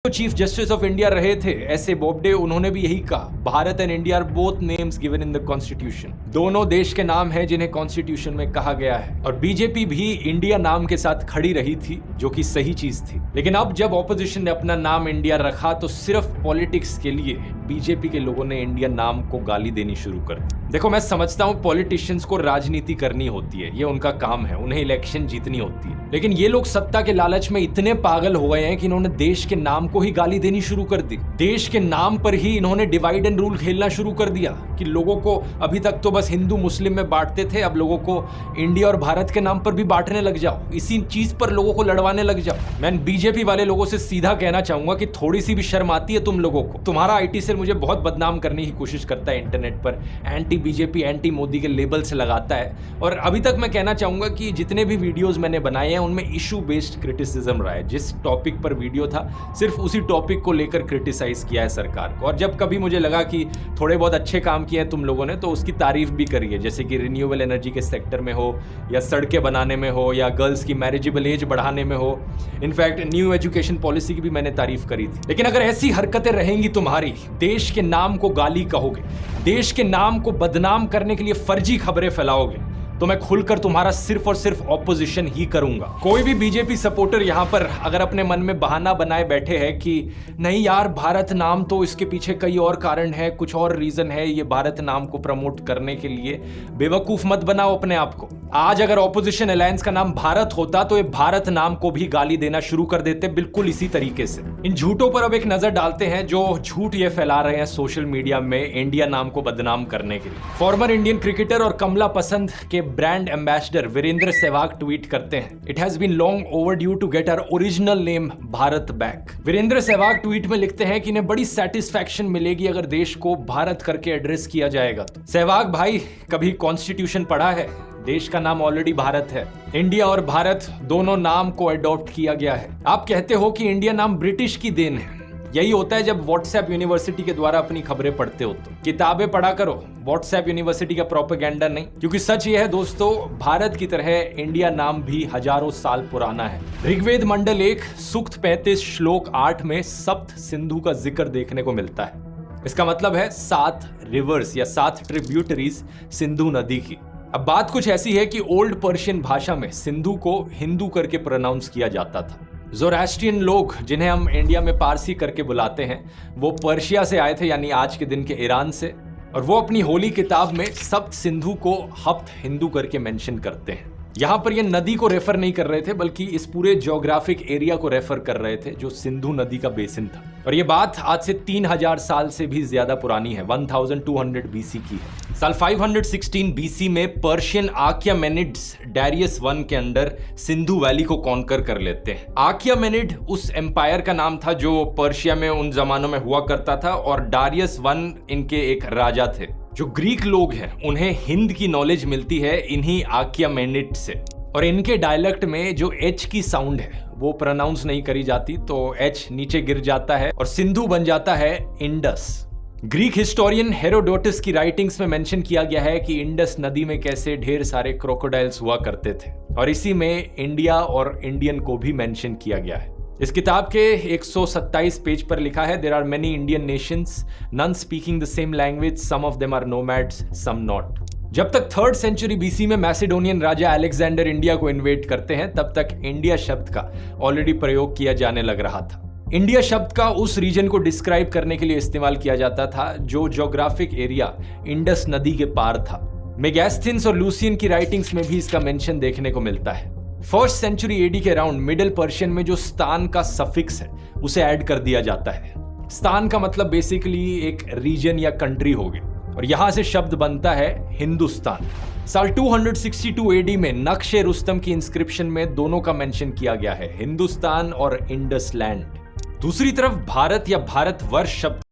Chief justice of India रहे थे S A Bobde, उन्होंने भी यही कहा, Bharat and India are both names given in the constitution. दोनों देश के नाम हैं जिन्हें कॉन्स्टिट्यूशन में कहा गया है। और बीजेपी भी इंडिया नाम के साथ खड़ी रही थी, जो कि सही चीज थी। लेकिन अब जब ऑपोजिशन ने अपना नाम इंडिया रखा तो सिर्फ पॉलिटिक्स के लिए बीजेपी के लोगों ने इंडिया नाम को गाली देनी शुरू कर दी। देखो, मैं समझता हूं पॉलिटिशियंस को राजनीति करनी होती है, ये उनका काम है, उन्हें इलेक्शन जीतनी होती है। लेकिन ये लोग सत्ता के लालच में इतने पागल हो गए हैं कि इन्होंने देश के नाम को ही गाली देनी शुरू कर दी। देश के नाम पर ही इन्होंने डिवाइड एंड रूल खेलना शुरू कर दिया कि लोगों को अभी तक तो बस हिंदू मुस्लिम में बांटते थे, अब लोगों को इंडिया और भारत के नाम पर भी बांटने लग जाओ, इसी चीज पर लोगों को लड़वाने लग जाओ। मैं बीजेपी वाले लोगों से सीधा कहना चाहूंगा कि थोड़ी सी भी शर्म आती है तुम लोगों को? तुम्हारा आईटी सेल मुझे बहुत बदनाम करने की कोशिश करता है इंटरनेट पर, एंटी बीजेपी एंटी मोदी के लेबल से लगाता है। और अभी तक मैं कहना चाहूंगा कि जितने भी वीडियोस मैंने बनाए हैं उनमें इशू बेस्ड क्रिटिसिज्म रहा है। जिस टॉपिक पर वीडियो था सिर्फ उसी टॉपिक को लेकर क्रिटिसाइज किया है सरकार को। और जब कभी मुझे लगा कि थोड़े बहुत अच्छे काम किए हैं तुम लोगों ने तो उसकी तारीफ भी करी है, जैसे कि रिन्यूएबल एनर्जी के सेक्टर में हो, या सड़कें बनाने में हो, या गर्ल्स की मैरिजेबल एज बढ़ाने में हो। इनफैक्ट न्यू एजुकेशन पॉलिसी की भी मैंने तारीफ करी थी। लेकिन अगर ऐसी हरकतें रहेंगी तुम्हारी, देश के नाम को गाली कहोगे, देश के नाम को बदनाम करने के लिए फर्जी खबरें फैलाओगे, तो मैं खुलकर तुम्हारा सिर्फ और सिर्फ ऑपोजिशन ही करूंगा। कोई भी बीजेपी सपोर्टर यहां पर अगर अपने मन में बहाना बनाए बैठे हैं कि नहीं यार भारत नाम तो इसके पीछे कई और कारण है, कुछ और रीजन है ये भारत नाम को प्रमोट करने के लिए, बेवकूफ मत बनाओ अपने आप को। आज अगर ऑपोजिशन अलायंस का नाम भारत होता तो ये भारत नाम को भी गाली देना शुरू कर देते, बिल्कुल इसी तरीके से। इन झूठों पर अब एक नजर डालते हैं जो झूठ ये फैला रहे हैं सोशल मीडिया में इंडिया नाम को बदनाम करने के लिए। फॉर्मर इंडियन क्रिकेटर और कमला पसंद के brand ambassador Virender Sehwag tweet करते हैं, it has been long overdue to get our original name Bharat back. Virender Sehwag tweet में लिखते हैं कि इन्हें बड़ी सेटिस्फैक्शन मिलेगी अगर देश को भारत करके एड्रेस किया जाएगा तो। सहवाग भाई, कभी कॉन्स्टिट्यूशन पढ़ा है? देश का नाम ऑलरेडी भारत है। इंडिया और भारत दोनों नाम को अडॉप्ट किया गया है। आप कहते हो कि इंडिया नाम ब्रिटिश की देन है। यही होता है जब व्हाट्सएप यूनिवर्सिटी के द्वारा अपनी खबरें पढ़ते हो तो। किताबें पढ़ा करो, व्हाट्सएप यूनिवर्सिटी का प्रोपेगेंडा नहीं। क्योंकि सच ये है दोस्तों, भारत की तरह इंडिया नाम भी हजारों साल पुराना है। ऋग्वेद मंडल 1 सूक्त 35 श्लोक 8 में सप्त सिंधु का जिक्र देखने को मिलता है। इसका मतलब है 7 रिवर्स या 7 ट्रिब्यूटरीज सिंधु नदी की। अब बात कुछ ऐसी है कि ओल्ड पर्शियन भाषा में सिंधु को हिंदू करके प्रोनाउंस किया जाता था। ज़ोरास्ट्रियन लोग, जिन्हें हम इंडिया में पारसी करके बुलाते हैं, वो पर्शिया से आए थे, यानी आज के दिन के ईरान से। और वो अपनी होली किताब में सप्त सिंधु को हप्त हिंदू करके मेंशन करते हैं। यहाँ पर ये नदी को रेफर नहीं कर रहे थे, बल्कि इस पूरे ज्योग्राफिक एरिया को रेफर कर रहे थे जो सिंधु नदी का बेसिन था। और ये बात आज से 3000 साल से भी ज्यादा पुरानी है, 1200 BC की है। साल 516 BC में पर्शियन आक्यामेनिड्स डारियस I के अंडर सिंधु वैली को कॉन्कर कर लेते हैं। आक्यामेनिड उस एम्पायर का नाम था जो पर्शिया में उन जमानों में हुआ करता था, और डारियस I इनके एक राजा थे। जो ग्रीक लोग हैं उन्हें हिंद की नॉलेज मिलती है इन्हीं आक्यामेनिड से, और इनके डायलेक्ट में जो एच की साउंड है वो प्रोनाउंस नहीं करी जाती, तो एच नीचे गिर जाता है और सिंधु बन जाता है इंडस। ग्रीक हिस्टोरियन हेरोडोटस की राइटिंग्स में मेंशन किया गया है कि इंडस नदी में कैसे ढेर सारे क्रोकोडाइल्स हुआ करते थे, और इसी में इंडिया और इंडियन को भी मेंशन किया गया है। इस किताब के 127 पेज पर लिखा है, there are many Indian nations, none speaking the same language, some of them are nomads, some not. जब तक 3rd सेंचुरी BC में मैसेडोनियन राजा अलेक्जेंडर इंडिया को इन्वेट करते हैं, तब तक इंडिया शब्द का ऑलरेडी प्रयोग किया जाने लग रहा था। इंडिया शब्द का उस रीजन को डिस्क्राइब करने के लिए इस्तेमाल किया जाता था जो ज्योग्राफिक एरिया इंडस नदी के पार था। मेगास्थीन्स और लूसियन की राइटिंग्स में भी इसका मेंशन देखने को मिलता है। 1st सेंचुरी AD के अराउंड मिडिल पर्शियन में जो स्थान का सफिक्स है उसे ऐड कर दिया जाता है। स्थान का मतलब बेसिकली एक रीजन या कंट्री हो गया, और यहां से शब्द बनता है हिंदुस्तान। साल 262 AD में नक्शे रुस्तम की इंस्क्रिप्शन में दोनों का मेंशन किया गया है, हिंदुस्तान और इंडस लैंड। दूसरी तरफ भारत या भारतवर्ष शब्द